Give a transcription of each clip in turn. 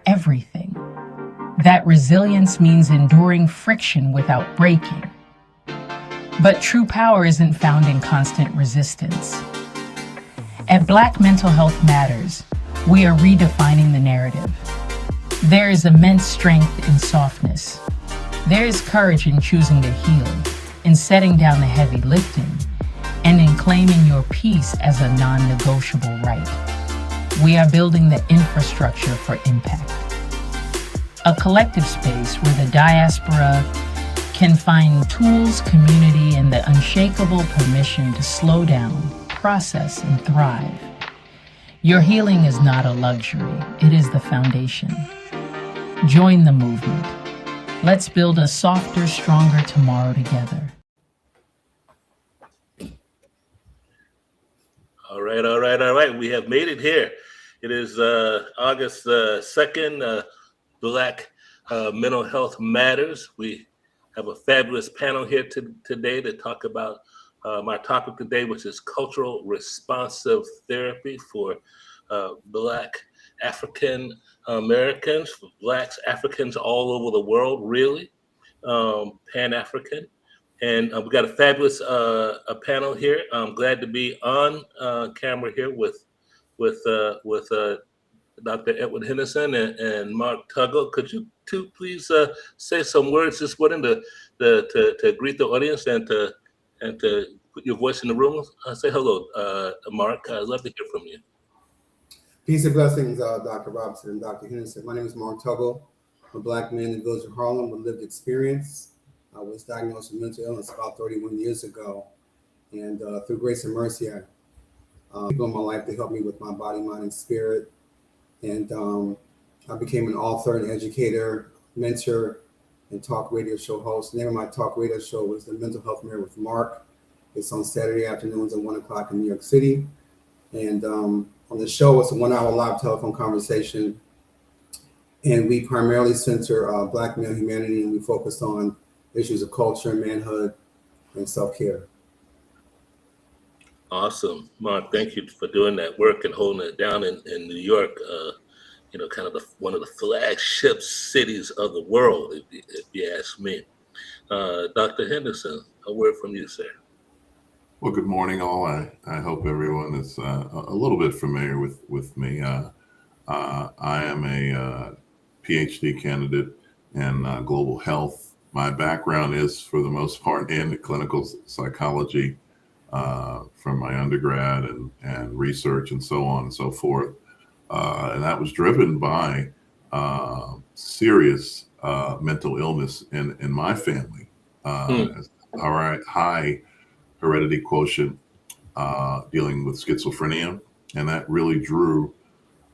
everything. That resilience means enduring friction without breaking. But true power isn't found in constant resistance. At Black Mental Health Matters, we are redefining the narrative. There is immense strength in softness. There is courage in choosing to heal, in setting down the heavy lifting, and in claiming your peace as a non-negotiable right. We are building the infrastructure for impact. A collective space where the diaspora can find tools, community, and the unshakable permission to slow down, process, and thrive. Your healing is not a luxury, it is the foundation. Join the movement. Let's build a softer, stronger tomorrow together. All right. We have made it here. It is August 2nd, Black Mental Health Matters. We have a fabulous panel here today to talk about my topic today, which is cultural responsive therapy for Black African Americans, for Blacks, Africans all over the world, really, Pan-African. And we've got a fabulous panel here. I'm glad to be on camera here with Dr. Edward Henderson and Mark Tuggle. Could you two please say some words this morning to greet the audience and to put your voice in the room? Say hello, Mark. I'd love to hear from you. Peace and blessings, Dr. Robinson and Dr. Henderson. My name is Mark Tuggle. I'm a Black man in the village of Harlem with lived experience. I was diagnosed with mental illness about 31 years ago. And through grace and mercy, people in my life, they helped me with my body, mind, and spirit. And I became an author, an educator, mentor, and talk radio show host. The name of my talk radio show was The Mental Health Mirror with Mark. It's on Saturday afternoons at 1 o'clock in New York City. And on the show, it's a 1-hour live telephone conversation. And we primarily center Black male humanity, and we focus on issues of culture, manhood, and self-care. Awesome, Mark. Thank you for doing that work and holding it down in New York. Kind of one of the flagship cities of the world, if you ask me. Dr. Henderson, a word from you, sir. Well, good morning, all. I hope everyone is a little bit familiar with me. I am a PhD candidate in global health. My background is, for the most part, in clinical psychology from my undergrad and research and so on and so forth. And that was driven by serious mental illness in my family. High heredity quotient, dealing with schizophrenia. And that really drew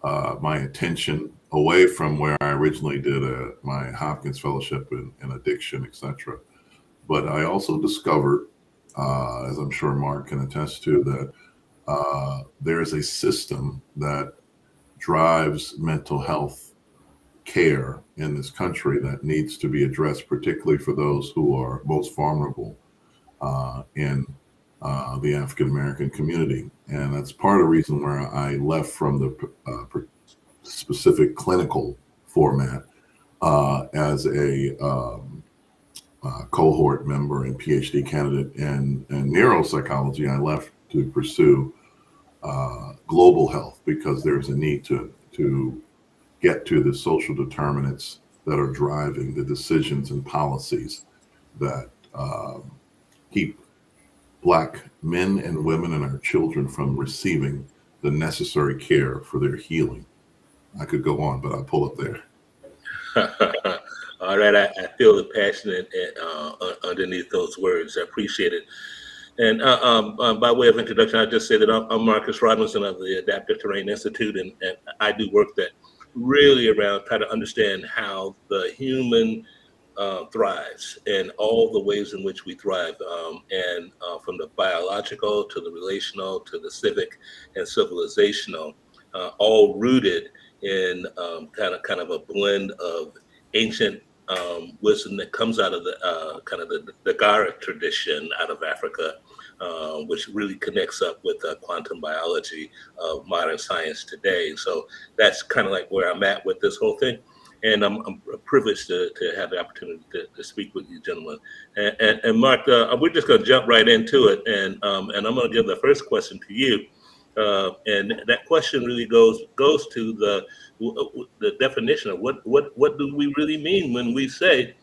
my attention away from where I originally did my Hopkins Fellowship in addiction, etc. But I also discovered, as I'm sure Mark can attest to, that there is a system that drives mental health care in this country that needs to be addressed, particularly for those who are most vulnerable in the African American community. And that's part of the reason where I left from the specific clinical format as a cohort member and PhD candidate in neuropsychology. I left to pursue global health because there's a need to get to the social determinants that are driving the decisions and policies that keep Black men and women and our children from receiving the necessary care for their healing. I could go on, but I'll pull up there. All right, I feel the passion underneath those words. I appreciate it. And by way of introduction, I'll just say that I'm Marcus Robinson of the Adaptive Terrain Institute, and I do work that really around trying to understand how the human thrives and all the ways in which we thrive, and from the biological to the relational to the civic and civilizational, all rooted in kind of a blend of ancient wisdom that comes out of the kind of the Gara tradition out of Africa, which really connects up with quantum biology of modern science today. So that's kind of like where I'm at with this whole thing. And I'm privileged to have the opportunity to speak with you gentlemen. And Mark, we're just going to jump right into it. And I'm going to give the first question to you. And that question really goes to the definition of what do we really mean when we say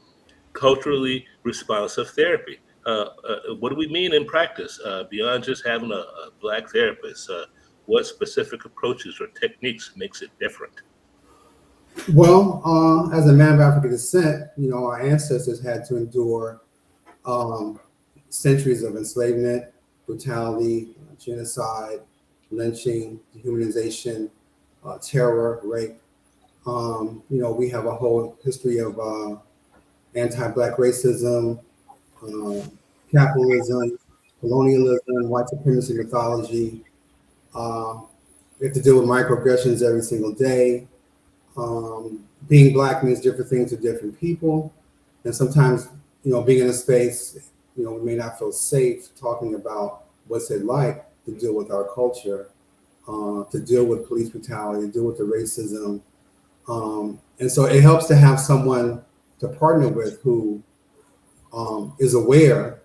culturally responsive therapy? What do we mean in practice beyond just having a Black therapist? What specific approaches or techniques makes it different? Well, as a man of African descent, our ancestors had to endure centuries of enslavement, brutality, genocide, lynching, dehumanization, terror, rape. We have a whole history of anti-Black racism, capitalism, colonialism, white supremacy mythology. We have to deal with microaggressions every single day. Being Black means different things to different people. And sometimes, being in a space, we may not feel safe talking about what's it like to deal with our culture, to deal with police brutality, to deal with the racism. And so it helps to have someone to partner with who is aware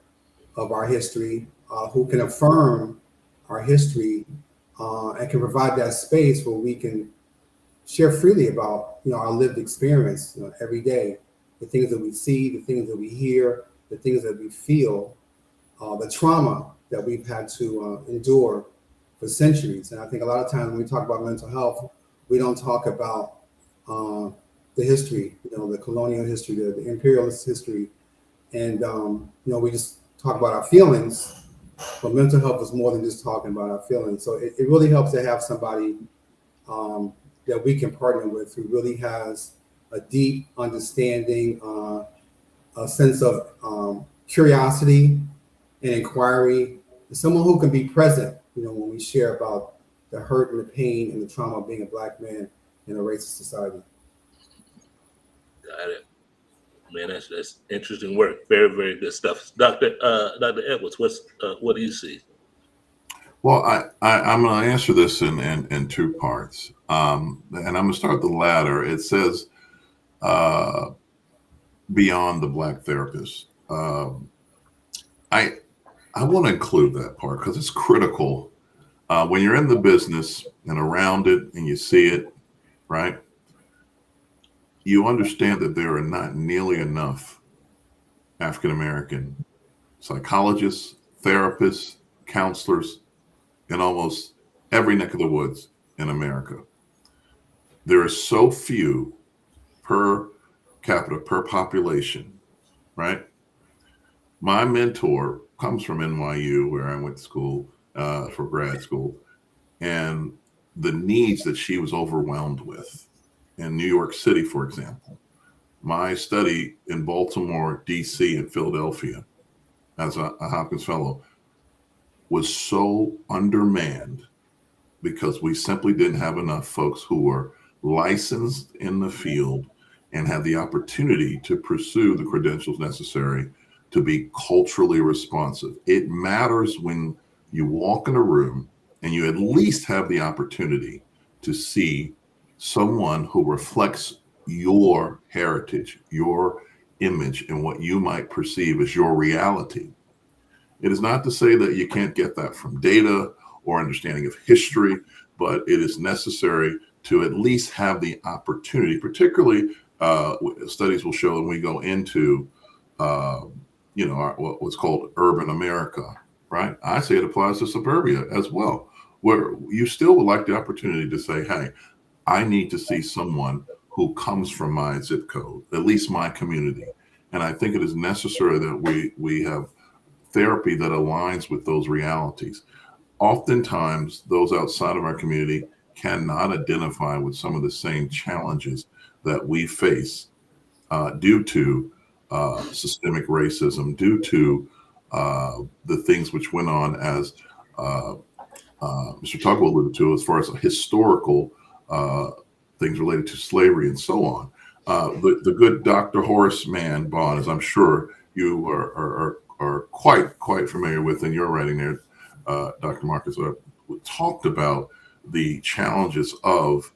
of our history, who can affirm our history, and can provide that space where we can share freely about our lived experience every day, the things that we see, the things that we hear, the things that we feel, the trauma that we've had to endure for centuries. And I think a lot of times when we talk about mental health, we don't talk about the history, the colonial history, the imperialist history, and we just talk about our feelings. But mental health is more than just talking about our feelings. So it really helps to have somebody that we can partner with who really has a deep understanding, a sense of curiosity and inquiry, someone who can be present, when we share about the hurt and the pain and the trauma of being a Black man in a racist society. Got it. Man, that's interesting work. Very, very good stuff. Dr. Edwards, what do you see? Well, I'm going to answer this in two parts. And I'm going to start the latter. It says beyond the Black therapist. I want to include that part because it's critical. When you're in the business and around it and you see it, right? You understand that there are not nearly enough African-American psychologists, therapists, counselors in almost every neck of the woods in America. There are so few per capita, per population, right? My mentor comes from NYU, where I went to school for grad school, and the needs that she was overwhelmed with in New York City, for example. My study in Baltimore, DC, and Philadelphia as a Hopkins Fellow was so undermanned because we simply didn't have enough folks who were licensed in the field and had the opportunity to pursue the credentials necessary to be culturally responsive. It matters when you walk in a room and you at least have the opportunity to see someone who reflects your heritage, your image, and what you might perceive as your reality. It is not to say that you can't get that from data or understanding of history, but it is necessary to at least have the opportunity, particularly studies will show when we go into what's called urban America, right? I say it applies to suburbia as well, where you still would like the opportunity to say, hey, I need to see someone who comes from my zip code, at least my community. And I think it is necessary that we have therapy that aligns with those realities. Oftentimes, those outside of our community cannot identify with some of the same challenges that we face due to systemic racism, due to the things which went on, as Mr. Tuggle alluded to, as far as historical things related to slavery and so on. The good Dr. Horace Mann Bond, as I'm sure you are are quite familiar with in your writing there, Dr. Marcus, talked about the challenges of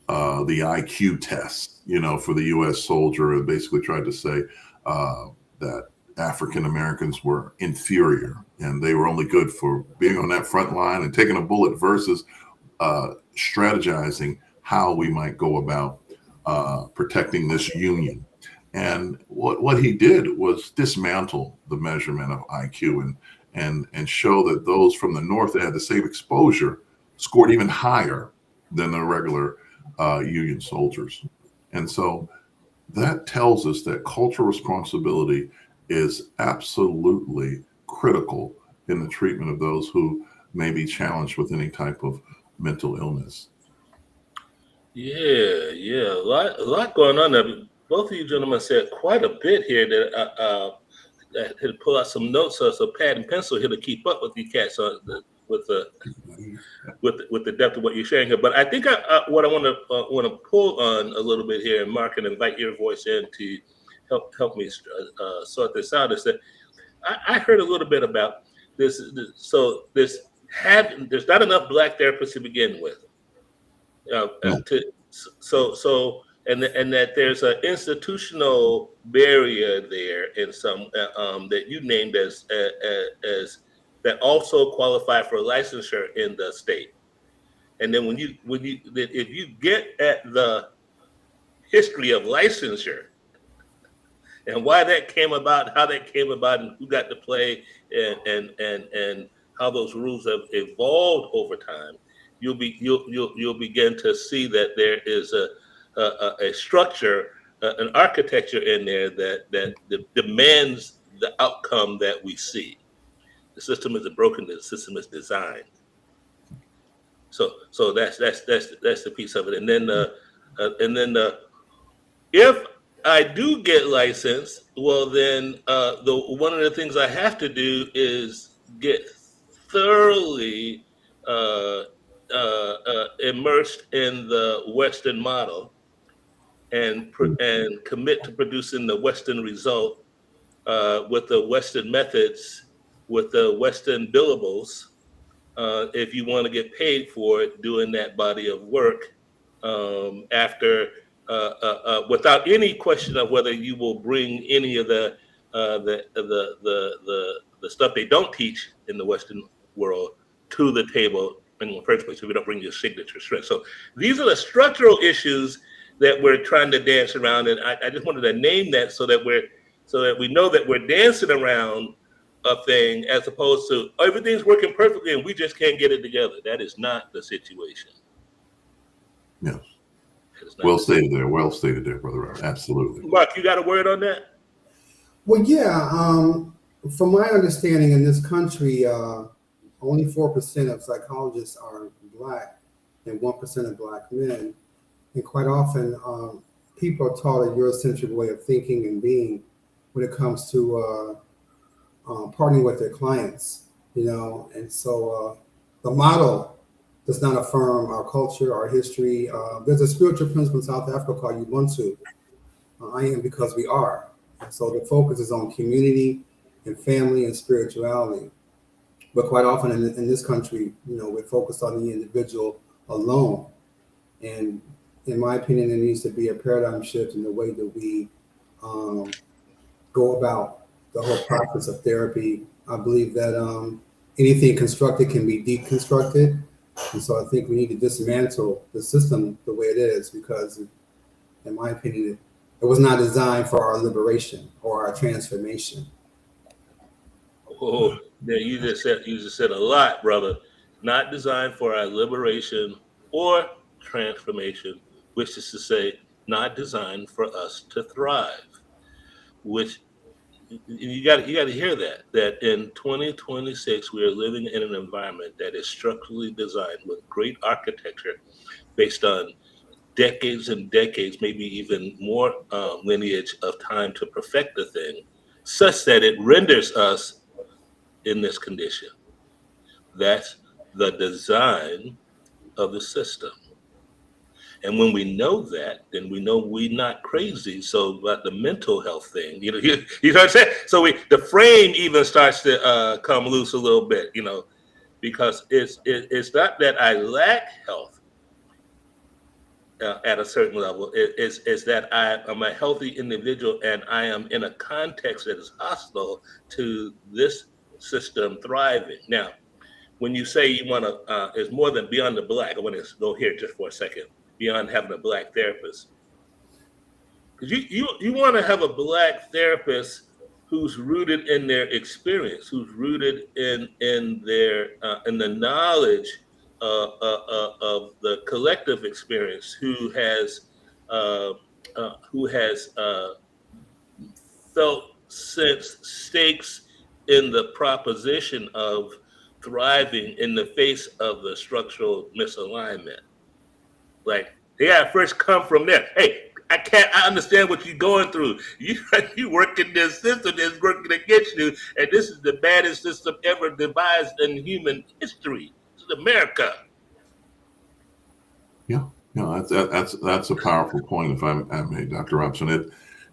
the IQ test, for the U.S. soldier. It basically tried to say that African Americans were inferior and they were only good for being on that front line and taking a bullet versus strategizing how we might go about protecting this union. And what he did was dismantle the measurement of IQ and show that those from the North that had the same exposure scored even higher than the regular Union soldiers. And so that tells us that cultural responsibility is absolutely critical in the treatment of those who may be challenged with any type of mental illness. Yeah, a lot going on there. Both of you gentlemen said quite a bit here that I had to pull out some notes, so pad and pencil here to keep up with you cats with the depth of what you're sharing here. But I think what I want to pull on a little bit here, and Mark, and invite your voice in to help me sort this out, is that I heard a little bit about this. So there's not enough Black therapists to begin with. And that there's an institutional barrier there in some that you named as that also qualify for licensure in the state. And then if you get at the history of licensure and why that came about, how that came about, and who got to play, and how those rules have evolved over time, you'll begin to see that there is a structure, an architecture in there that demands the outcome that we see. The system isn't broken; the system is designed. So that's the piece of it. And then if I do get licensed, well then one of the things I have to do is get thoroughly immersed in the Western model and commit to producing the Western result with the Western methods, with the Western billables, if you want to get paid for it, doing that body of work after without any question of whether you will bring any of the stuff they don't teach in the Western world to the table in the first place, if we don't bring your signature strength. So these are the structural issues that we're trying to dance around, and I just wanted to name that so that we know that we're dancing around a thing as opposed to everything's working perfectly and we just can't get it together. That is not the situation. Yes. Well stated there, Brother Robert. Absolutely. Mark, you got a word on that? Well, yeah. From my understanding, in this country, only 4% of psychologists are Black and 1% of Black men. And quite often, people are taught a Eurocentric way of thinking and being when it comes to partnering with their clients, and so the model does not affirm our culture, our history. There's a spiritual principle in South Africa called Ubuntu. I am because we are. And so the focus is on community and family and spirituality. But quite often in this country, we're focused on the individual alone. And in my opinion, there needs to be a paradigm shift in the way that we go about the whole process of therapy. I believe that anything constructed can be deconstructed. And so I think we need to dismantle the system the way it is, because in my opinion, it was not designed for our liberation or our transformation. Oh, yeah, you just said a lot, brother. Not designed for our liberation or transformation, which is to say, not designed for us to thrive. Which you got to hear that in 2026 we are living in an environment that is structurally designed with great architecture based on decades and decades, maybe even more lineage of time to perfect the thing, such that it renders us in this condition. That's the design of the system. And when we know that, then we know we're not crazy. So about the mental health thing, you know what I'm saying? So the frame even starts to come loose a little bit, you know, because it's not that I lack health at a certain level. It's that I am a healthy individual and I am in a context that is hostile to this system thriving. Now, when you say you want to, it's more than beyond the black. I want to go here just for a second, beyond having a black therapist. Because you want to have a black therapist who's rooted in their experience, who's rooted in their in the knowledge of the collective experience, who has felt sense stakes in the proposition of thriving in the face of the structural misalignment. Like they gotta first come from there. Hey, I understand what you're going through. You work in this system that's working against you, and this is the baddest system ever devised in human history. This is America. Yeah, that's a powerful point. If I may, Dr. Robson,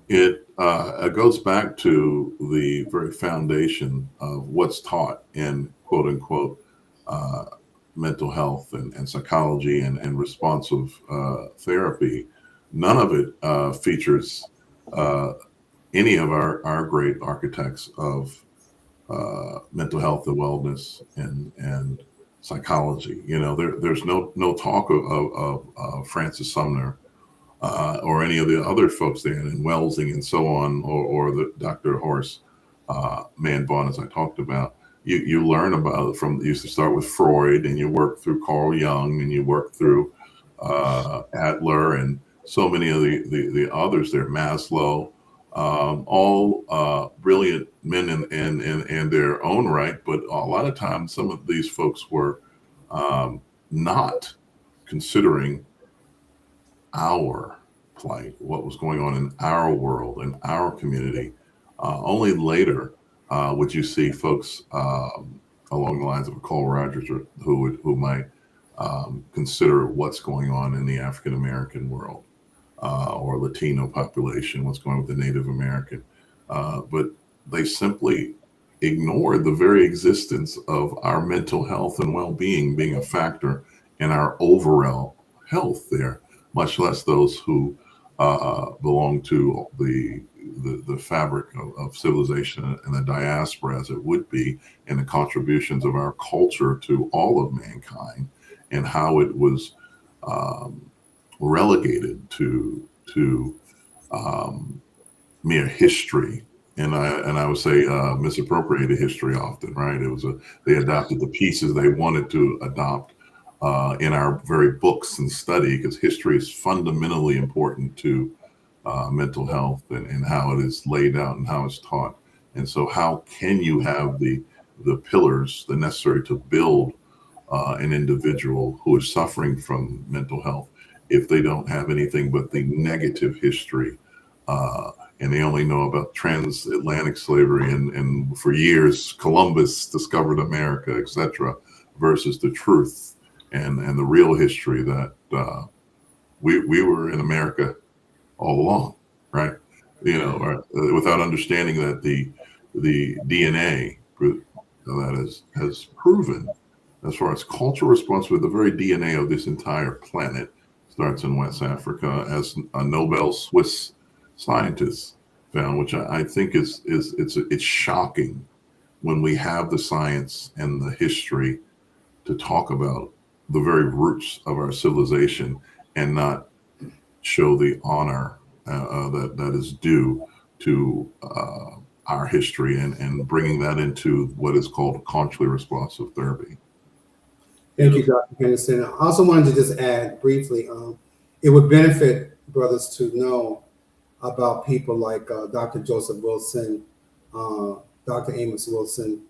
it goes back to the very foundation of what's taught in quote unquote mental health and psychology and responsive therapy. None of it features any of our great architects of mental health and wellness and psychology. You know, there's no talk of Francis Sumner or any of the other folks there, and Welsing and so on, or the Dr. Horace Mann Vaughan, as I talked about. You learn about it you used to start with Freud, and you work through Carl Jung, and you work through Adler, and so many of the others there, Maslow, all brilliant men in their own right, but a lot of times some of these folks were not considering our plight, what was going on in our world, in our community. Only later would you see folks along the lines of Cole Rogers who might consider what's going on in the African American world or Latino population, what's going on with the Native American. But they simply ignored the very existence of our mental health and well-being being a factor in our overall health there, much less those who belong to the fabric of civilization and the diaspora, as it would be, and the contributions of our culture to all of mankind, and how it was relegated to mere history. And I would say misappropriated history often, right? It was they adopted the pieces they wanted to adopt in our very books and study, because history is fundamentally important to mental health and how it is laid out and how it's taught. And so how can you have the pillars, the necessary to build an individual who is suffering from mental health if they don't have anything but the negative history, and they only know about transatlantic slavery and for years Columbus discovered America, etc., versus the truth and the real history that we were in America all along, right? You know, without understanding that the DNA that has proven, as far as cultural responsibility, the very DNA of this entire planet starts in West Africa, as a Nobel Swiss scientist found, which I think it's shocking when we have the science and the history to talk about the very roots of our civilization and not show the honor that is due to our history and bringing that into what is called culturally responsive therapy. Thank you, Dr. Henderson. I also wanted to just add briefly, it would benefit brothers to know about people like Dr. Joseph Wilson, Dr. Amos Wilson,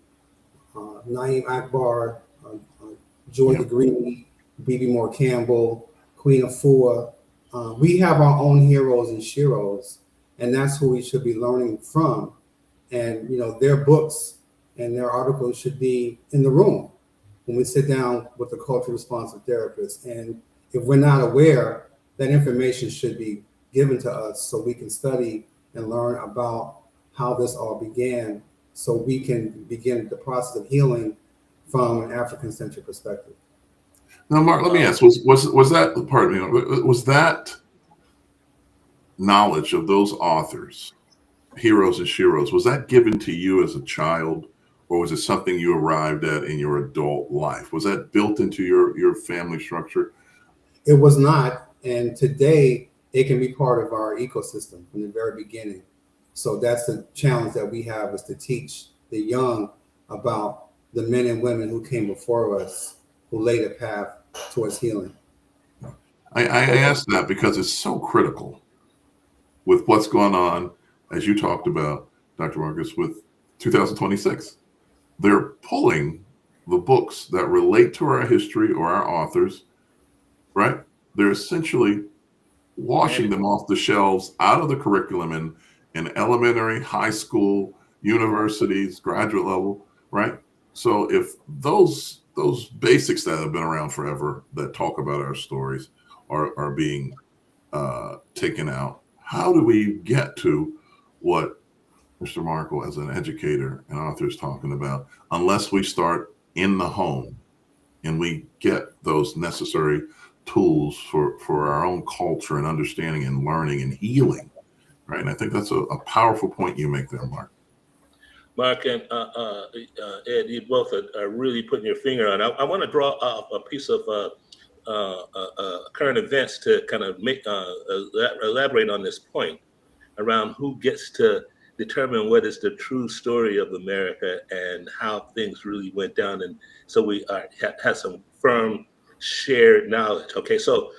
Naeem Akbar, Joy Green, Bibi Moore Campbell, Queen Afua. We have our own heroes and sheroes, and that's who we should be learning from. And, you know, their books and their articles should be in the room when we sit down with the culturally responsive therapist. And if we're not aware that information should be given to us so we can study and learn about how this all began, so we can begin the process of healing from an African-centric perspective. Now, Mark, let me ask: was that, pardon me, was that knowledge of those authors, heroes and sheroes, was that given to you as a child, or was it something you arrived at in your adult life? Was that built into your family structure? It was not, and today it can be part of our ecosystem from the very beginning. So that's the challenge that we have, is to teach the young about the men and women who came before us, who laid a path towards healing. I ask that because it's so critical with what's going on, as you talked about, Dr. Marcus, with 2026. They're pulling the books that relate to our history or our authors, right? They're essentially washing them off the shelves, out of the curriculum in elementary, high school, universities, graduate level, right? So if those basics that have been around forever that talk about our stories are being taken out, how do we get to what Mr. Markle, as an educator and author, is talking about, unless we start in the home and we get those necessary tools for our own culture and understanding and learning and healing, right? And I think that's a powerful point you make there, Mark. Mark and Ed, you both are really putting your finger on. I want to draw off a piece of current events to kind of make elaborate on this point around who gets to determine what is the true story of America and how things really went down. And so we have some firm shared knowledge. Okay, so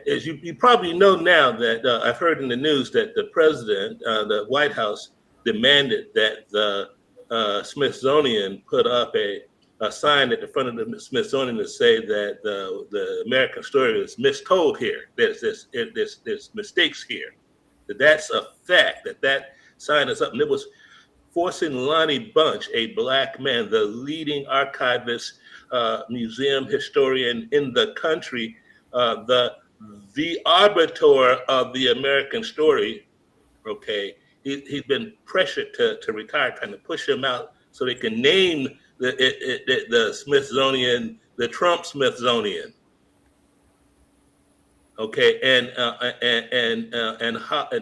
as you probably know now that I've heard in the news that the president, the White House, demanded that the Smithsonian put up a sign at the front of the Smithsonian to say that the American story is mistold here. There's mistakes here. That's a fact. That sign is up, and it was forcing Lonnie Bunch, a Black man, the leading archivist, museum historian in the country, the arbiter of the American story. Okay, he's been pressured to retire, trying to push him out so they can name the Smithsonian the Trump Smithsonian. Okay, and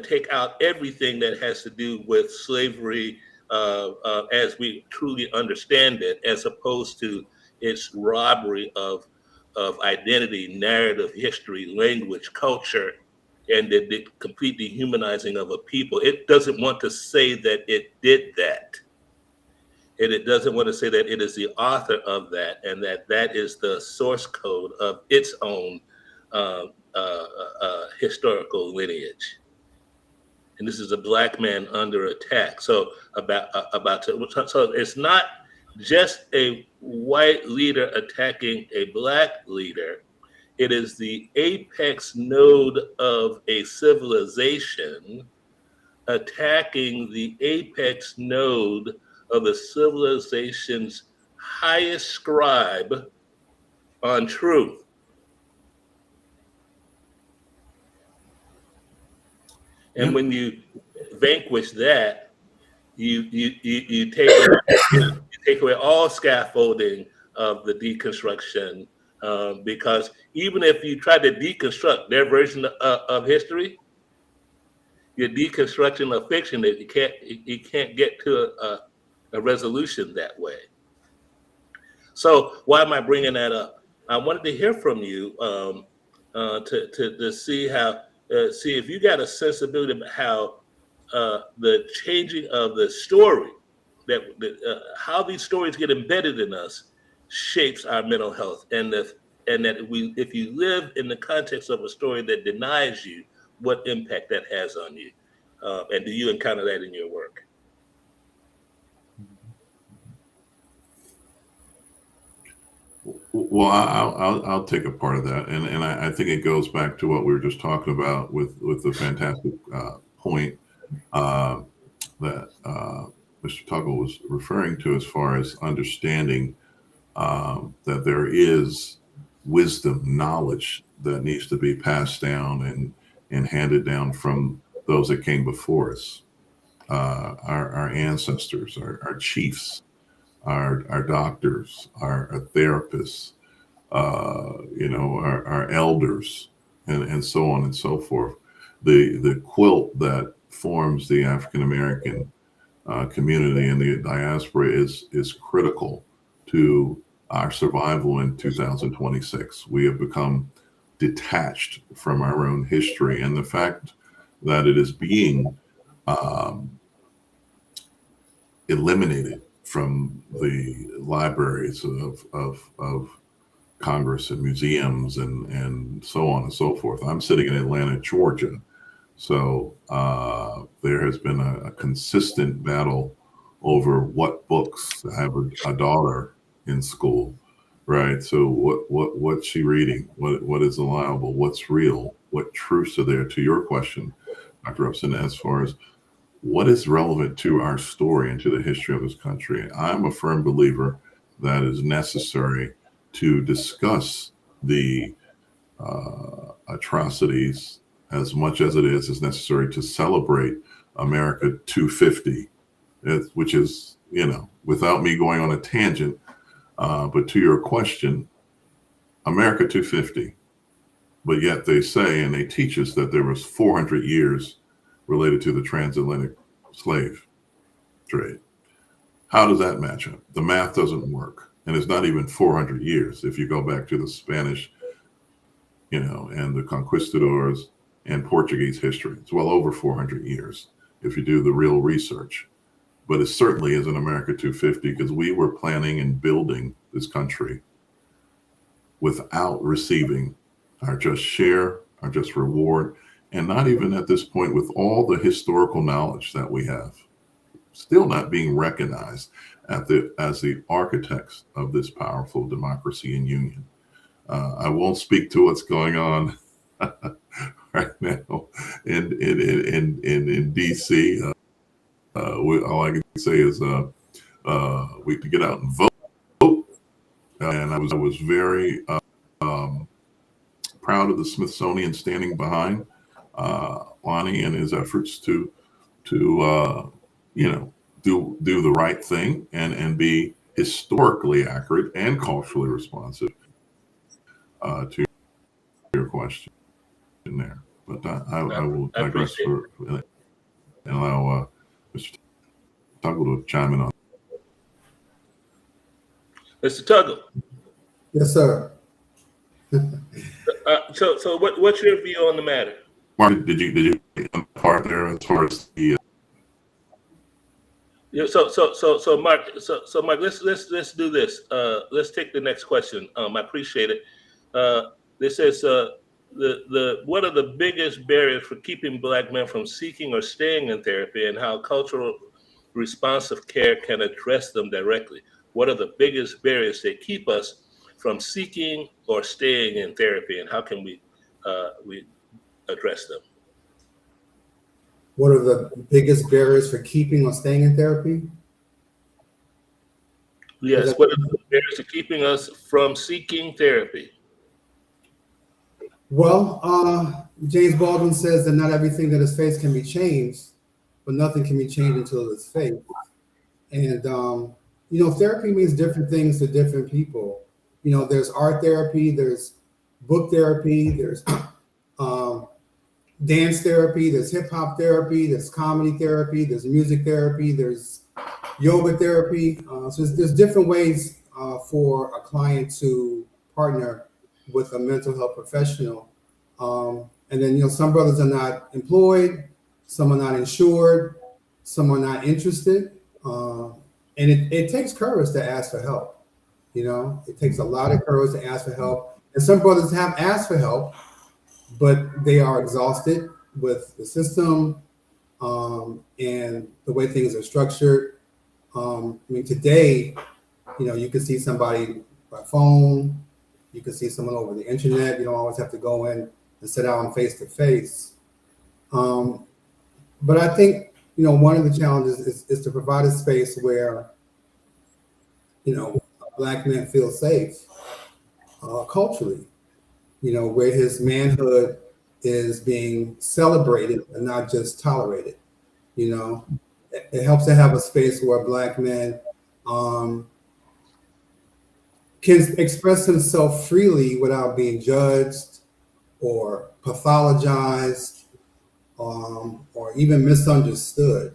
take out everything that has to do with slavery as we truly understand it, as opposed to its robbery of identity, narrative, history, language, culture, and the complete dehumanizing of a people. It doesn't want to say that it did that. And it doesn't want to say that it is the author of that, and that is the source code of its own historical lineage. And this is a Black man under attack. So so it's not just a white leader attacking a Black leader. It is the apex node of a civilization attacking the apex node of the civilization's highest scribe on truth. And when you vanquish that, you take away all scaffolding of the deconstruction, because even if you try to deconstruct their version of history, your deconstruction of fiction, that you can't get to a resolution that way. So why am I bringing that up? I wanted to hear from you to see how. See if you got a sensibility about how the changing of the story, how these stories get embedded in us, shapes our mental health, and that if you live in the context of a story that denies you, what impact that has on you, and do you encounter that in your work? Well, I'll take a part of that, and I think it goes back to what we were just talking about with the fantastic point that Mr. Tuggle was referring to, as far as understanding that there is wisdom, knowledge that needs to be passed down and handed down from those that came before us, our ancestors, our chiefs, our doctors, our therapists, our elders, and so on and so forth. The quilt that forms the African American community and the diaspora is critical to our survival in 2026. We have become detached from our own history, and the fact that it is being eliminated from the libraries of Congress and museums and so on and so forth. I'm sitting in Atlanta, Georgia. So there has been a consistent battle over what books. I have a daughter in school, right? So what's she reading? What is allowable? What's real? What truths are there? To your question, Dr. Upson, as far as what is relevant to our story and to the history of this country, I'm a firm believer that is necessary to discuss the atrocities as much as it is necessary to celebrate America 250, which is, without me going on a tangent, but to your question, America 250, but yet they say and they teach us that there was 400 years related to the transatlantic slave trade. How does that match up? The math doesn't work. And it's not even 400 years. If you go back to the Spanish, and the conquistadors and Portuguese history, it's well over 400 years if you do the real research. But it certainly isn't America 250, because we were planning and building this country without receiving our just share, our just reward, and not even at this point with all the historical knowledge that we have, still not being recognized as the architects of this powerful democracy and union. I won't speak to what's going on right now in D.C. All I can say is we can get out and vote. And I was very proud of the Smithsonian standing behind Lonnie and his efforts to do the right thing and be historically accurate and culturally responsive to your question there. But I will digress and allow Mr. Tuggle to chime in on. Mr. Tuggle. Yes, sir. So what's your view on the matter? Mark, did you part there as far as the Yeah, so Mark, let's do this. Let's take the next question. I appreciate it. This says what are the biggest barriers for keeping Black men from seeking or staying in therapy, and how cultural responsive care can address them directly? What are the biggest barriers that keep us from seeking or staying in therapy, and how can we address them? What are the biggest barriers for keeping or staying in therapy? Yes, what are the barriers to keeping us from seeking therapy? Well, James Baldwin says that not everything that is faced can be changed, but nothing can be changed until it's faced. And, therapy means different things to different people. There's art therapy, there's book therapy, there's dance therapy, there's hip hop therapy, there's comedy therapy, there's music therapy, there's yoga therapy. So there's different ways for a client to partner with a mental health professional. And then, some brothers are not employed, some are not insured, some are not interested. And it takes courage to ask for help. It takes a lot of courage to ask for help. And some brothers have asked for help, but they are exhausted with the system and the way things are structured. Today, you can see somebody by phone, you can see someone over the internet. You don't always have to go in and sit down face to face. But I think, one of the challenges is to provide a space where, Black men feel safe. culturally, where his manhood is being celebrated and not just tolerated. It helps to have a space where Black men can express himself freely without being judged or pathologized, or even misunderstood.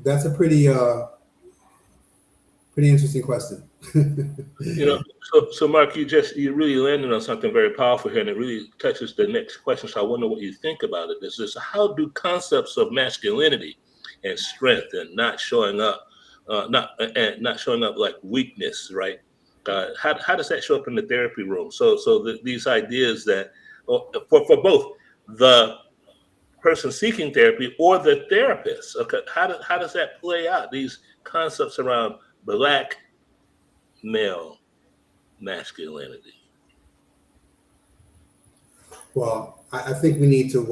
That's a pretty interesting question. So Mark, you really landed on something very powerful here, and it really touches the next question. So I wonder what you think about it. Is this how do concepts of masculinity and strength and not showing up like weakness, right? How does that show up in the therapy room? So these ideas that for both the person seeking therapy or the therapist, okay, how does that play out? These concepts around Black male masculinity. Well, I think we need to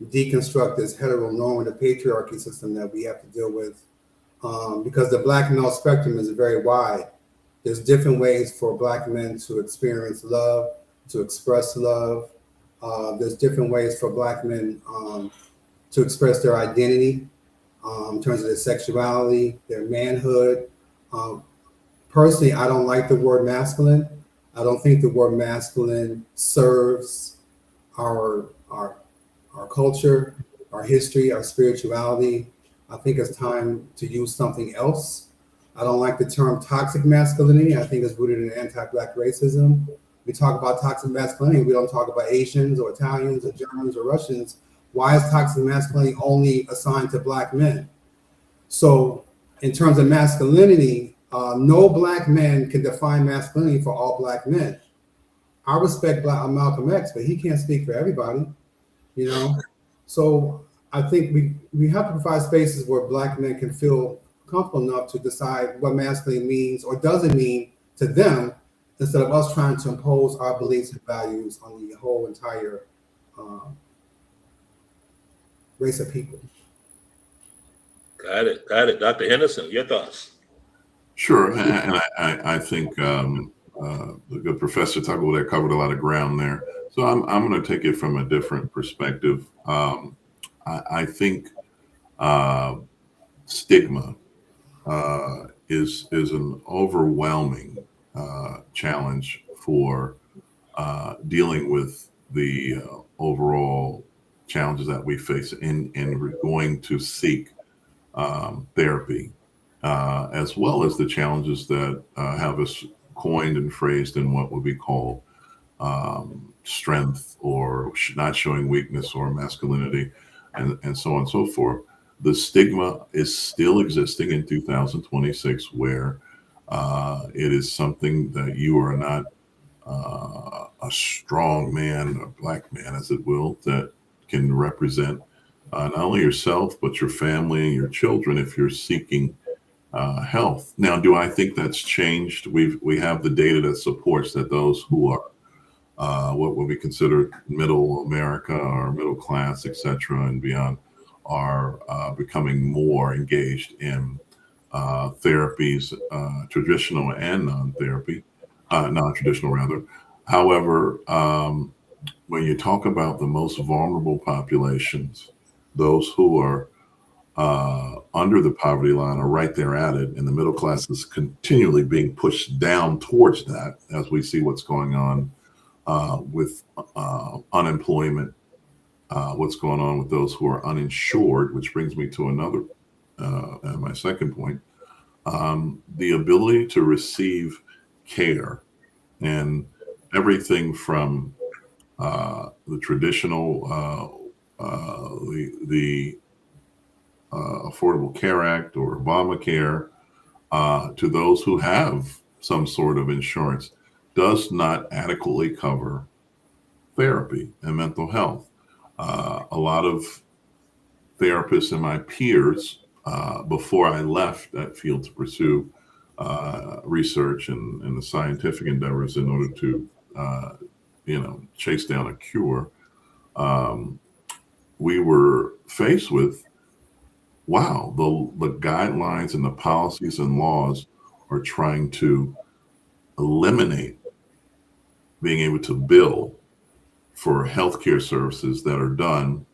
deconstruct this heteronormative patriarchy system that we have to deal with, because the Black male spectrum is very wide. There's different ways for Black men to experience love, to express love. There's different ways for Black men to express their identity in terms of their sexuality, their manhood. Personally, I don't like the word masculine. I don't think the word masculine serves our culture, our history, our spirituality. I think it's time to use something else. I don't like the term toxic masculinity. I think it's rooted in anti-Black racism. We talk about toxic masculinity. We don't talk about Asians or Italians or Germans or Russians. Why is toxic masculinity only assigned to Black men? So in terms of masculinity, no Black man can define masculinity for all Black men. I respect Malcolm X, but he can't speak for everybody, So I think we have to provide spaces where Black men can feel comfortable enough to decide what masculinity means or doesn't mean to them, instead of us trying to impose our beliefs and values on the whole entire race of people. Got it. Dr. Henderson, your thoughts? Sure, and I think the good Professor Tuggle there covered a lot of ground there. So I'm going to take it from a different perspective. I think stigma is an overwhelming challenge for dealing with the overall challenges that we face, and we're going to seek therapy, as well as the challenges that have us coined and phrased in what would be called strength, or not showing weakness, or masculinity, and so on and so forth. The stigma is still existing in 2026, where it is something that you are not a strong man, a Black man, as it will, that can represent not only yourself, but your family and your children if you're seeking health. Now, do I think that's changed? We have the data that supports that those who are what would be considered middle America or middle class, etc., and beyond, are becoming more engaged in therapies, traditional and non-traditional rather. However, when you talk about the most vulnerable populations, those who are under the poverty line are right there at it, and the middle class is continually being pushed down towards that, as we see what's going on with unemployment, what's going on with those who are uninsured, which brings me to another, my second point, the ability to receive care, and everything from the traditional, the Affordable Care Act or Obamacare, to those who have some sort of insurance, does not adequately cover therapy and mental health. A lot of therapists and my peers, before I left that field to pursue research and the scientific endeavors in order to, chase down a cure, we were faced with, wow, the guidelines and the policies and laws are trying to eliminate being able to bill for healthcare services that are done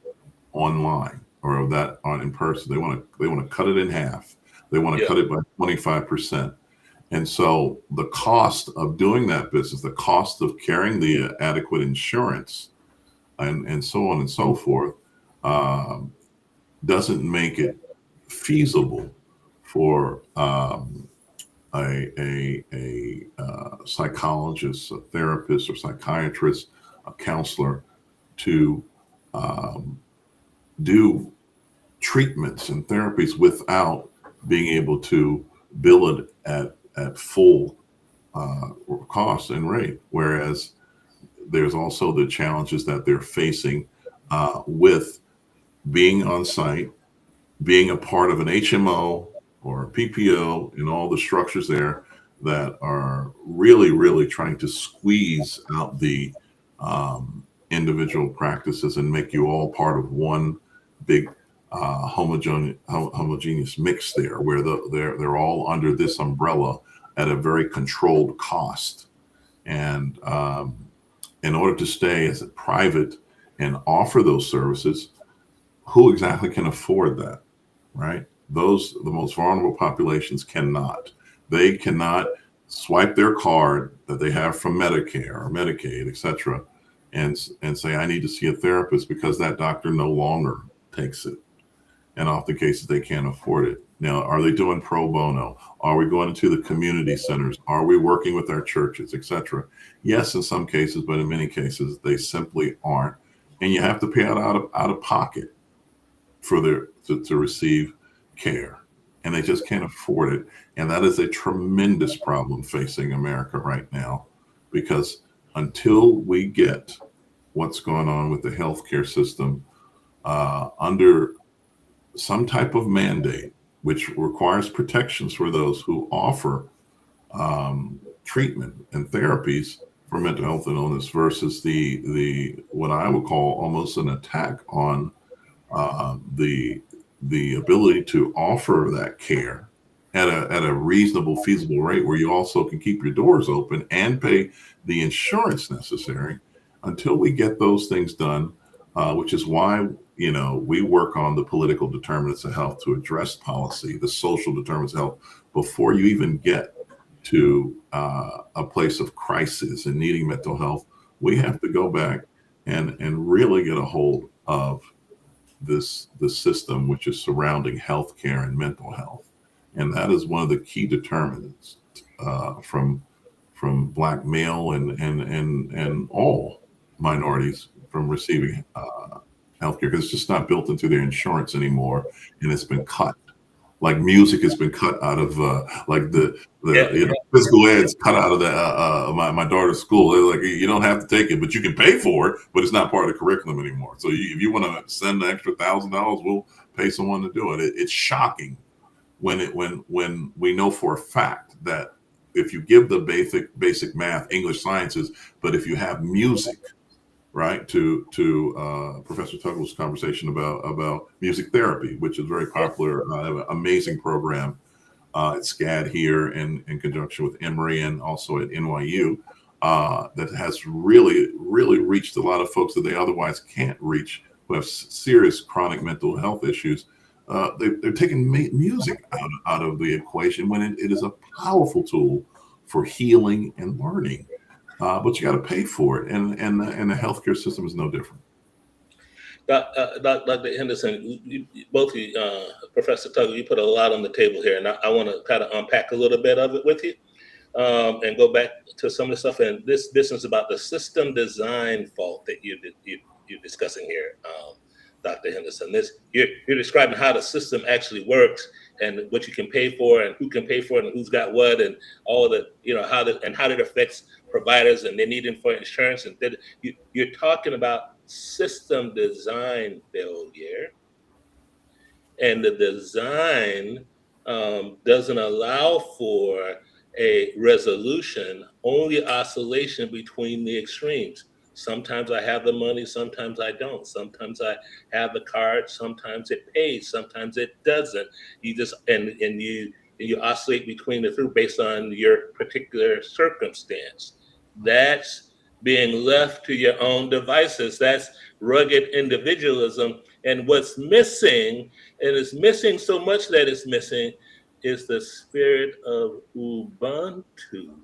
online or that on in person. They want to cut it in half. They want to Yeah. cut it by 25%. And so the cost of doing that business, the cost of carrying the adequate insurance and so on and so forth, doesn't make it feasible for a psychologist, a therapist, or psychiatrist, a counselor to do treatments and therapies without being able to bill it at full cost and rate. Whereas there's also the challenges that they're facing with being on site, being a part of an HMO or a PPO, and all the structures there that are really, really trying to squeeze out the individual practices and make you all part of one big homogeneous mix there, where they're all under this umbrella at a very controlled cost. And in order to stay as a private and offer those services, who exactly can afford that, right? The most vulnerable populations cannot. They cannot swipe their card that they have from Medicare or Medicaid, et cetera, and say, I need to see a therapist, because that doctor no longer takes it. And often cases they can't afford it. Now, are they doing pro bono? Are we going into the community centers? Are we working with our churches, et cetera? Yes, in some cases, but in many cases they simply aren't. And you have to pay out of pocket for to receive care, and they just can't afford it. And that is a tremendous problem facing America right now, because until we get what's going on with the healthcare system under some type of mandate, which requires protections for those who offer treatment and therapies for mental health and illness, versus the what I would call almost an attack on the ability to offer that care at a reasonable, feasible rate, where you also can keep your doors open and pay the insurance necessary. Until we get those things done, which is why we work on the political determinants of health to address policy, the social determinants of health, before you even get to a place of crisis and needing mental health. We have to go back and really get a hold of the system which is surrounding healthcare and mental health, and that is one of the key determinants from Black male and all minorities from receiving healthcare, because it's just not built into their insurance anymore, and it's been cut. Like music has been cut out of like the physical ed's cut out of the my daughter's school. They're like, you don't have to take it, but you can pay for it, but it's not part of the curriculum anymore. So if you want to send an extra $1,000, we'll pay someone to do it. It's shocking when we know for a fact that if you give the basic math, English, sciences, but if you have music, right, to Professor Tuggle's conversation about music therapy, which is very popular. I have an amazing program at SCAD here in conjunction with Emory and also at NYU that has really, really reached a lot of folks that they otherwise can't reach, who have serious chronic mental health issues. They're taking music out of the equation when it is a powerful tool for healing and learning. But you got to pay for it, and the healthcare system is no different. Dr. Henderson, both of you, Professor Tuggle, you put a lot on the table here, and I want to kind of unpack a little bit of it with you, and go back to some of the stuff. And this is about the system design fault that you're discussing here, Dr. Henderson. You're describing how the system actually works, and what you can pay for, and who can pay for it, and who's got what, and all of the, how it affects providers and their needing for insurance. And you're talking about system design failure, and the design doesn't allow for a resolution, only oscillation between the extremes. Sometimes I have the money, sometimes I don't. Sometimes I have the card, sometimes it pays, sometimes it doesn't. You just and you and you oscillate between the two based on your particular circumstance. That's being left to your own devices. That's rugged individualism. And what's missing, and it's missing so much that it's missing, is the spirit of Ubuntu.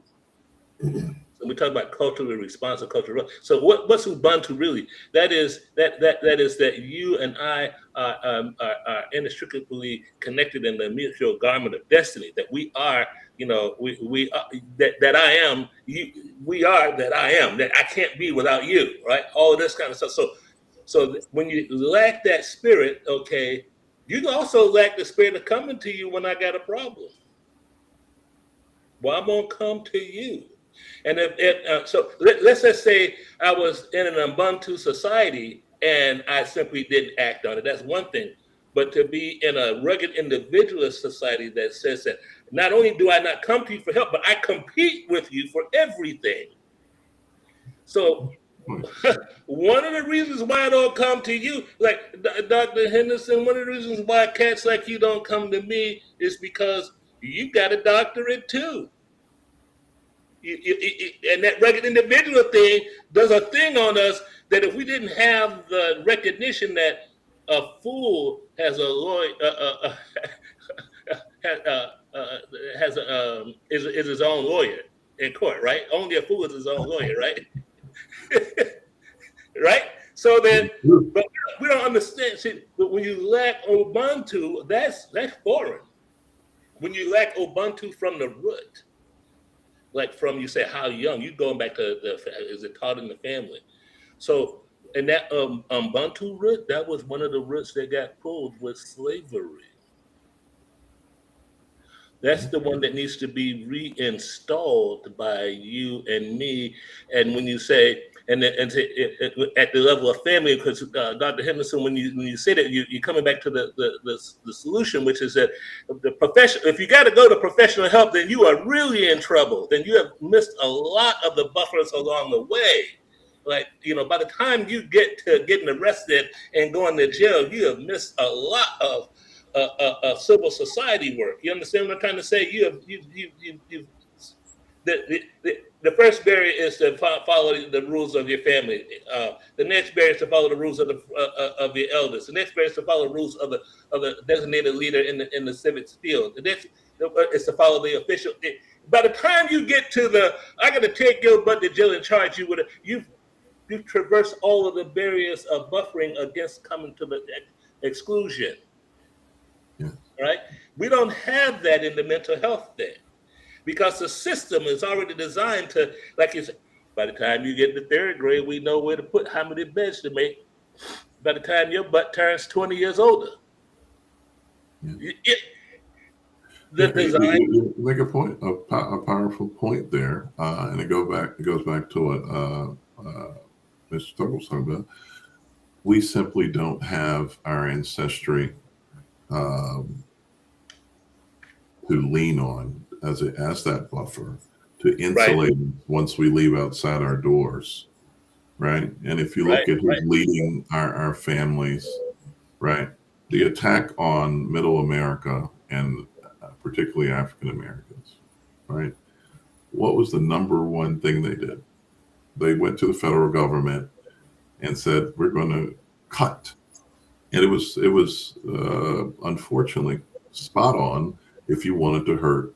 So we talk about culturally responsive culture. So what's Ubuntu really? That is that you and I are inextricably connected in the mutual garment of destiny. That we are, we are, that I am. We are that I am. That I can't be without you. Right? All of this kind of stuff. So when you lack that spirit, okay, you can also lack the spirit of coming to you when I got a problem. Well, I'm gonna come to you. And so let's just say I was in an Ubuntu society and I simply didn't act on it. That's one thing. But to be in a rugged individualist society that says that not only do I not come to you for help, but I compete with you for everything. So one of the reasons why I don't come to you, like Dr. Henderson, one of the reasons why cats like you don't come to me is because you got a doctorate too. And that rugged individual thing does a thing on us that if we didn't have the recognition that a fool has a lawyer, is his own lawyer in court, right? Only a fool is his own lawyer, right? Right? So then, but we don't understand. See, but when you lack Ubuntu, that's foreign. When you lack Ubuntu from the root. Like from, you say, how young, you going back to is it taught in the family? So, and that Ubuntu root, that was one of the roots that got pulled with slavery. That's the one that needs to be reinstalled by you and me. And when you say, and at the level of family, because Dr. Henderson, when you say that, you're coming back to the solution, which is that the profession. If you got to go to professional help, then you are really in trouble. Then you have missed a lot of the buffers along the way. Like, by the time you get to getting arrested and going to jail, you have missed a lot of civil society work. You understand what I'm trying to say? The first barrier is to follow the rules of your family. The next barrier is to follow the rules of your elders. The next barrier is to follow the rules of the designated leader in the civics field. The next is to follow the official. By the time you get to I got to take your butt to jail and charge you with you've traversed all of the barriers of buffering against coming to the exclusion. Yeah. Right? We don't have that in the mental health thing because the system is already designed to, like you said, by the time you get to third grade, we know where to put how many beds to make. By the time your butt turns 20 years older. Yeah. You make a point, a powerful point there, and it goes back to what Mr. Tuggle was talking about. We simply don't have our ancestry to lean on as that buffer to insulate once we leave outside our doors, right? And if you look at who's leading our families, right, the attack on Middle America and particularly African Americans, right? What was the number one thing they did? They went to the federal government and said, "We're going to cut." And it was unfortunately spot on if you wanted to hurt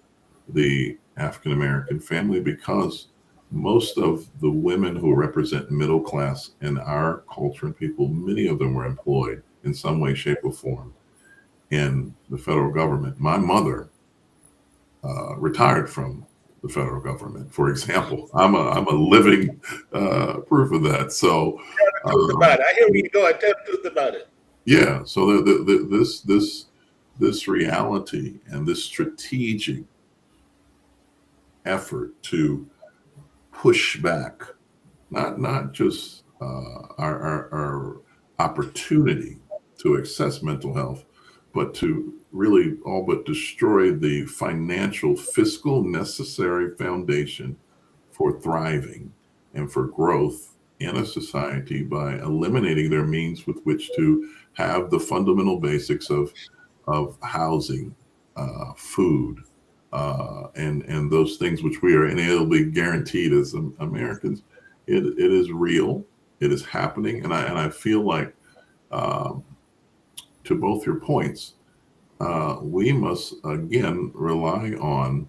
the African American family, because most of the women who represent middle class in our culture and people, many of them were employed in some way, shape, or form in the federal government. My mother retired from the federal government, for example. I'm a living proof of that. So tell the truth about it. I hear where you go. I tell the truth about it. Yeah. So this reality and this strategic effort to push back, not just our opportunity to access mental health, but to really all but destroy the financial, fiscal necessary foundation for thriving and for growth in a society by eliminating their means with which to have the fundamental basics of housing, food, and those things which we are inalienably guaranteed as Americans. It is real. It is happening, and I feel like, to both your points, we must again rely on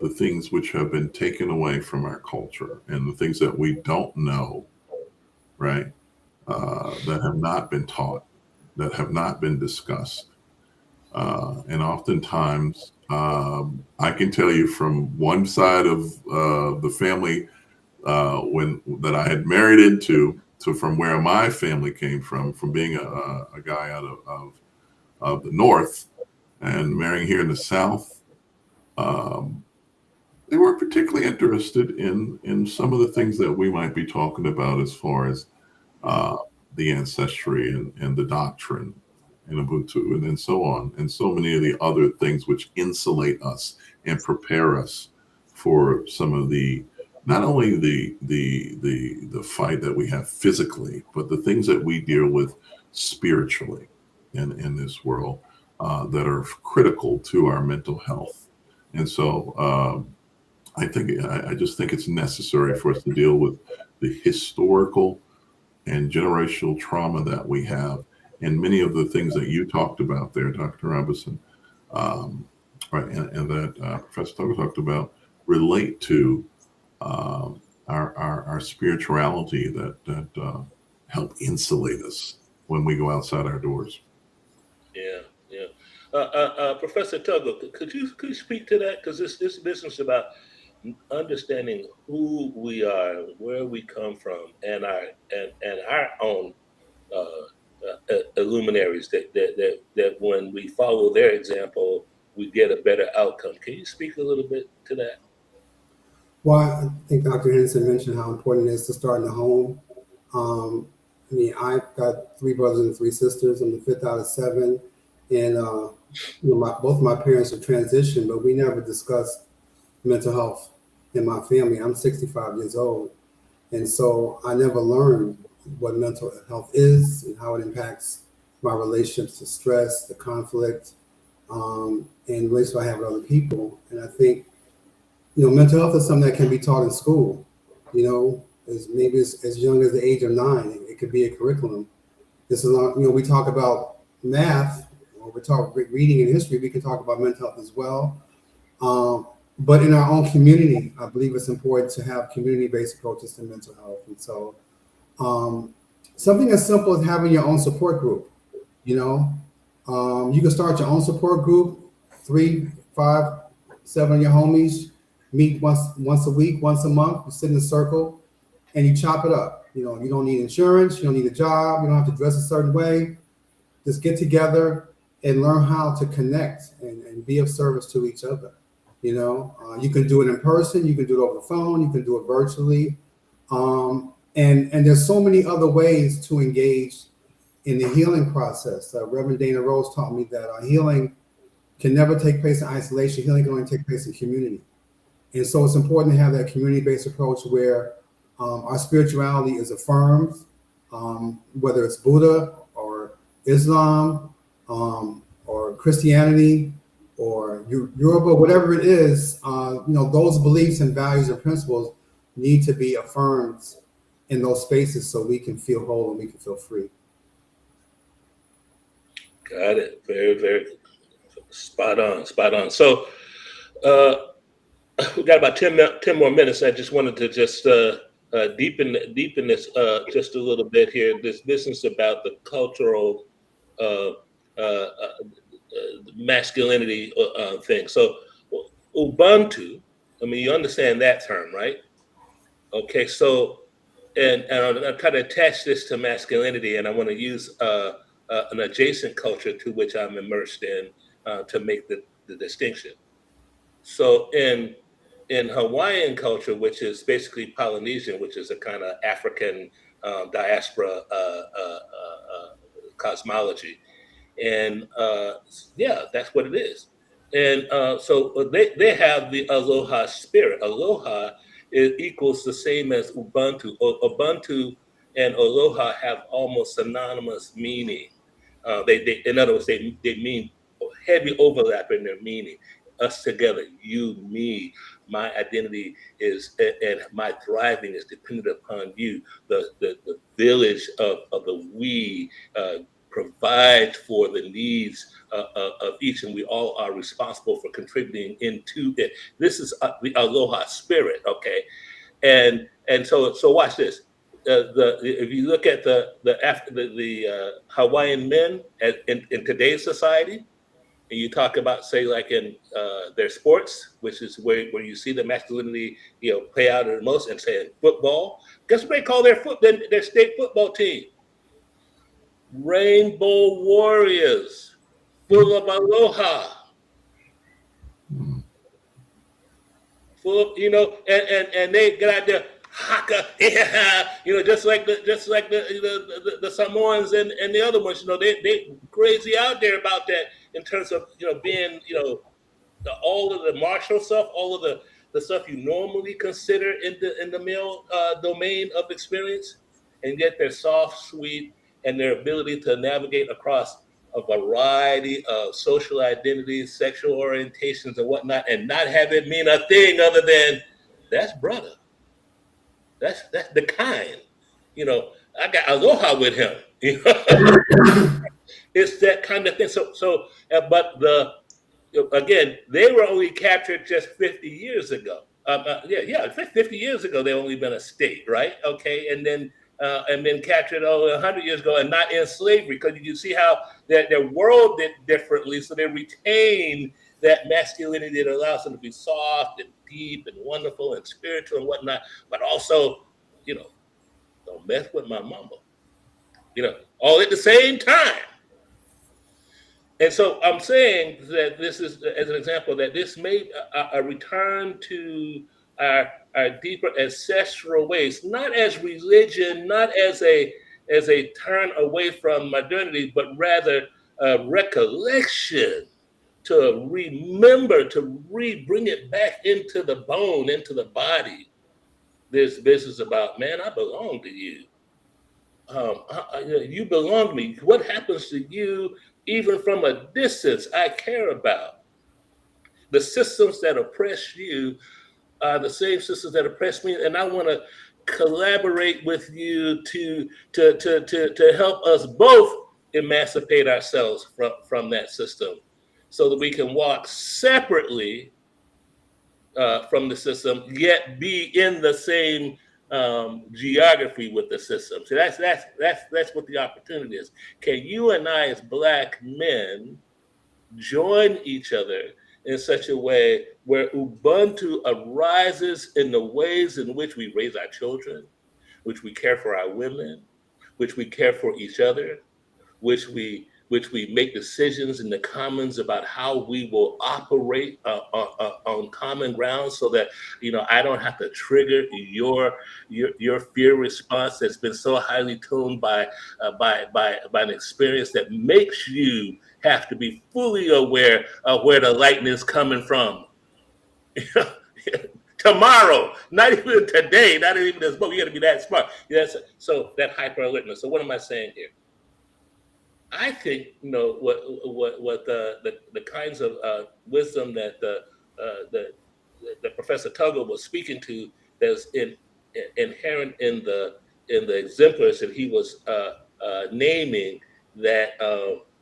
the things which have been taken away from our culture and the things that we don't know, right? That have not been taught, that have not been discussed. And oftentimes, I can tell you from one side of the family that I had married into, to from where my family came from being a guy out of the North and marrying here in the South. They weren't particularly interested in some of the things that we might be talking about as far as the ancestry and the doctrine and Ubuntu and so on, and so many of the other things which insulate us and prepare us for some of the, not only the fight that we have physically, but the things that we deal with spiritually in this world that are critical to our mental health. And so I just think it's necessary for us to deal with the historical and generational trauma that we have, and many of the things that you talked about there, Dr. Robinson, right, and that Professor Tuggle talked about, relate to our spirituality that help insulate us when we go outside our doors. Yeah, yeah. Professor Tuggle, could you speak to that? Because this business about understanding who we are, where we come from, and our own luminaries, that when we follow their example, we get a better outcome. Can you speak a little bit to that? Well, I think Dr. Henderson mentioned how important it is to start in the home. I mean, I've got 3 brothers and 3 sisters. I'm the 5th out of 7, and both my parents are transitioned, but we never discussed mental health in my family. I'm 65 years old, and so I never learned what mental health is and how it impacts my relationships to stress, the conflict, and relationships I have with other people. And I think, mental health is something that can be taught in school, as young as the age of 9. It could be a curriculum. This is not, we talk about math, or we talk reading and history, we can talk about mental health as well. But in our own community, I believe it's important to have community-based approaches to mental health. And so something as simple as having your own support group, you can start your own support group, 3, 5, 7 of your homies, meet once a week, once a month, you sit in a circle and you chop it up. You don't need insurance, you don't need a job, you don't have to dress a certain way. Just get together and learn how to connect and be of service to each other. You can do it in person, you can do it over the phone, you can do it virtually. And there's so many other ways to engage in the healing process. Reverend Dana Rose taught me that healing can never take place in isolation. Healing can only take place in community. And so it's important to have that community-based approach where our spirituality is affirmed, whether it's Buddha or Islam or Christianity or Yoruba, whatever it is, those beliefs and values and principles need to be affirmed in those spaces so we can feel whole and we can feel free. Got it. Very, very spot on. So we got about 10 more minutes. I just wanted to just deepen this just a little bit here. This business about the cultural masculinity thing. So Ubuntu, I mean, you understand that term, right? Okay, so and I'm trying to attach this to masculinity, and I want to use an adjacent culture to which I'm immersed in to make the distinction. So in Hawaiian culture, which is basically Polynesian, which is a kind of African diaspora cosmology, and that's what it is. And so they have the aloha spirit. Aloha equals the same as Ubuntu. Ubuntu and aloha have almost synonymous meaning. They in other words, they mean heavy overlap in their meaning. Us together, you, me, my identity is, and my thriving is dependent upon you. The village of the we provides for the needs of each, and we all are responsible for contributing into it. This is the aloha spirit, okay? And so watch this. If you look at the Hawaiian men in today's society, and you talk about, say, like in their sports, which is where you see the masculinity, play out the most, and say in football, guess what they call their state football team? Rainbow Warriors, full of aloha, full of, and they get out there, haka, just like the Samoans and the other ones, they crazy out there about that in terms of being all of the martial stuff, all of the stuff you normally consider in the male domain of experience, and yet they're soft, sweet, and their ability to navigate across a variety of social identities, sexual orientations, and whatnot, and not have it mean a thing other than that's brother. That's the kind. I got aloha with him. It's that kind of thing. But again, they were only captured just 50 years ago. 50 years ago, they only been a state, right? Okay, and then captured 100 years ago, and not in slavery, because you can see how their world did differently, so they retain that masculinity that allows them to be soft and deep and wonderful and spiritual and whatnot, but also, don't mess with my mama, all at the same time. And so I'm saying that this is, as an example, that this may a return to our deeper ancestral ways, not as religion, not as a turn away from modernity, but rather a recollection, to remember, to bring it back into the bone, into the body. This business about, man, I belong to you. You belong to me. What happens to you, even from a distance, I care about. The systems that oppress you are the same systems that oppress me, and I want to collaborate with you to help us both emancipate ourselves from that system, so that we can walk separately from the system, yet be in the same geography with the system. So that's what the opportunity is. Can you and I, as Black men, join each other in such a way where Ubuntu arises in the ways in which we raise our children, which we care for our women, which we care for each other, which we make decisions in the commons about how we will operate on common ground, so that I don't have to trigger your fear response that's been so highly tuned by an experience that makes you have to be fully aware of where the lightning is coming from. Tomorrow, not even today, not even this book. You got to be that smart. Yes. So that hyper alertness. So what am I saying here? I think what the kinds of wisdom that the Professor Tuggle was speaking to, that's inherent in the exemplars that he was naming, that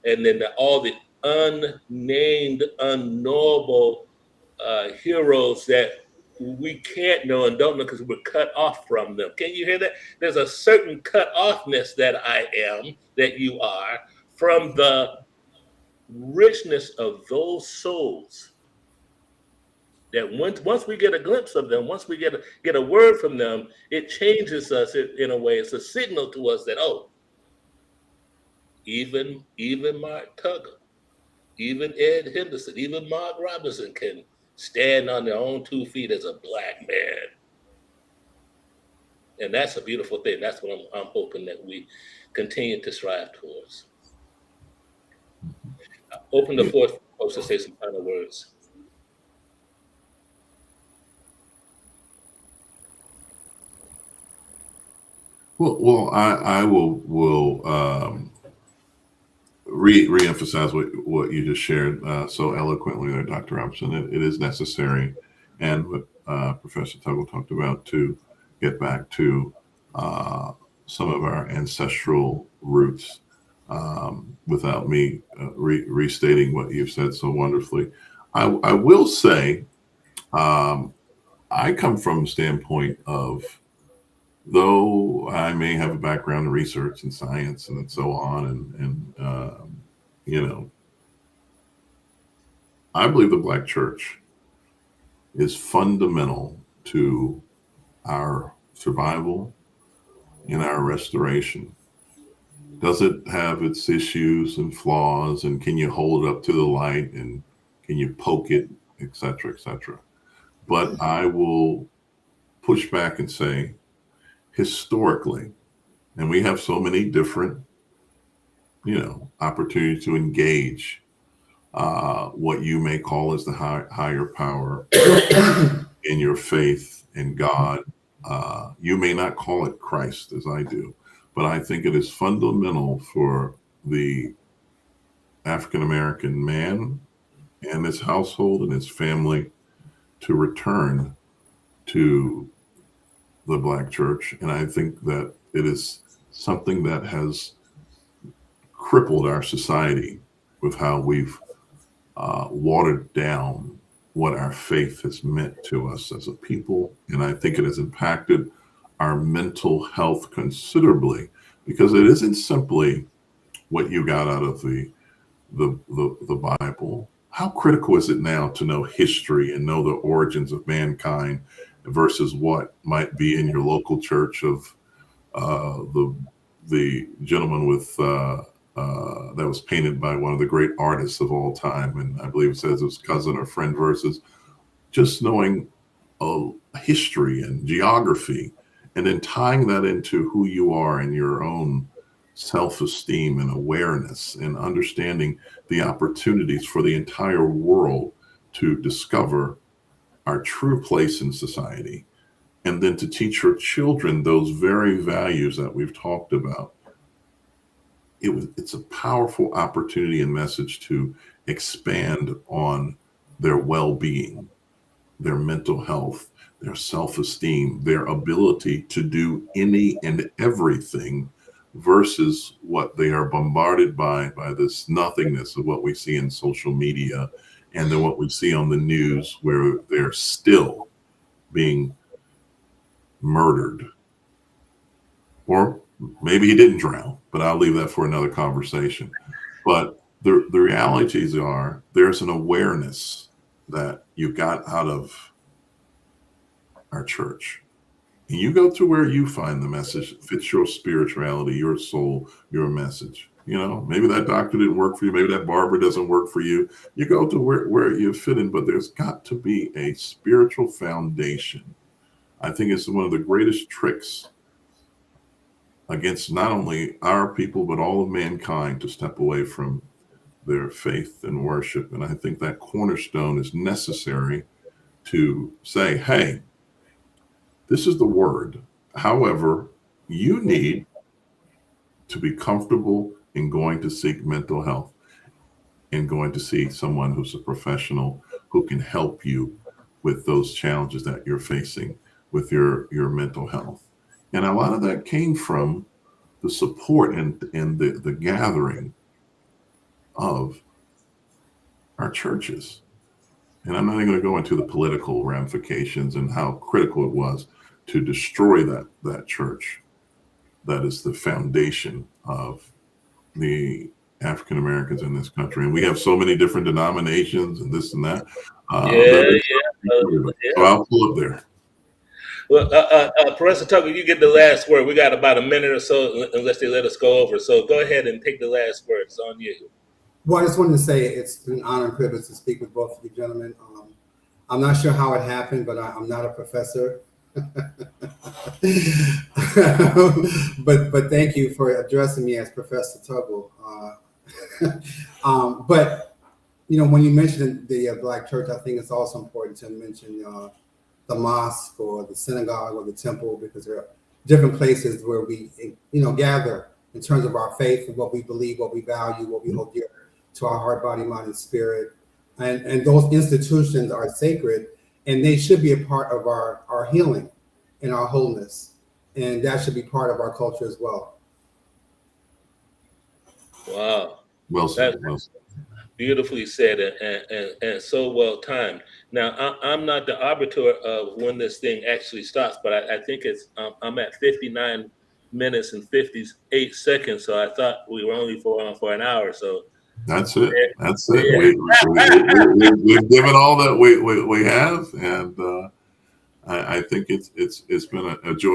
and then all the unnamed, unknowable heroes that we can't know and don't know because we're cut off from them. Can you hear that? There's a certain cut offness that I am, that you are, from the richness of those souls. That once we get a glimpse of them, once we get a word from them, it changes us in a way. It's a signal to us that, oh, even Mark Tuggle, even Ed Henderson, even Mark Robinson can stand on their own 2 feet as a Black man. And that's a beautiful thing. That's what I'm hoping that we continue to strive towards. Open the floor for folks to say some final words. Well, I will re-emphasize what you just shared so eloquently there, Dr. Robinson. It is necessary, and what Professor Tuggle talked about, to get back to some of our ancestral roots, without me restating what you've said so wonderfully. I will say, I come from a standpoint of, though I may have a background in research and science and so on, and you know, I believe the Black church is fundamental to our survival and our restoration. Does it have its issues and flaws, and can you hold it up to the light, and can you poke it, et cetera, et cetera? But I will push back and say, historically, and we have so many different, opportunities to engage what you may call as the higher power in your faith in God. You may not call it Christ, as I do, but I think it is fundamental for the African American man and his household and his family to return to the Black church. And I think that it is something that has crippled our society with how we've watered down what our faith has meant to us as a people. And I think it has impacted our mental health considerably, because it isn't simply what you got out of the Bible. How critical is it now to know history and know the origins of mankind versus what might be in your local church of the gentleman with that was painted by one of the great artists of all time, and I believe it says it was cousin or friend, versus just knowing history and geography, and then tying that into who you are and your own self-esteem and awareness, and understanding the opportunities for the entire world to discover our true place in society, and then to teach your children those very values that we've talked about. It's a powerful opportunity and message to expand on their well-being, their mental health, their self-esteem, their ability to do any and everything, versus what they are bombarded by this nothingness of what we see in social media, and then what we see on the news, where they're still being murdered. Or maybe he didn't drown, but I'll leave that for another conversation. But the realities are, there's an awareness that you got out of our church. And you go to where you find the message fits your spirituality, your soul, your message. Maybe that doctor didn't work for you. Maybe that barber doesn't work for you. You go to where you fit in, but there's got to be a spiritual foundation. I think it's one of the greatest tricks against not only our people, but all of mankind, to step away from their faith and worship. And I think that cornerstone is necessary to say, hey, this is the word. However, you need to be comfortable in going to seek mental health and going to see someone who's a professional who can help you with those challenges that you're facing with your mental health. And a lot of that came from the support and the gathering of our churches. And I'm not even going to go into the political ramifications and how critical it was to destroy that church. That is the foundation of the African Americans in this country. And we have so many different denominations and this and that. So I'll pull up there. Well, Professor Tuggle, you get the last word. We got about a minute or so, unless they let us go over. So go ahead and take the last word. It's on you. Well, I just wanted to say it's an honor and privilege to speak with both of you gentlemen. I'm not sure how it happened, but I'm not a professor. but thank you for addressing me as Professor Tuggle. But when you mentioned the Black church, I think it's also important to mention the mosque or the synagogue or the temple, because there are different places where we gather in terms of our faith and what we believe, what we value, what we hold dear to our heart, body, mind, and spirit. And those institutions are sacred, and they should be a part of our healing and our wholeness. And that should be part of our culture as well. Wow. Well said. That's Well said. beautifully said and so well timed. Now, I'm not the arbiter of when this thing actually stops, but I think it's I'm at 59 minutes and 58 seconds. So I thought we were only on for an hour. So That's it. That's it. Yeah. We've given all that we have, and I think it's been a joy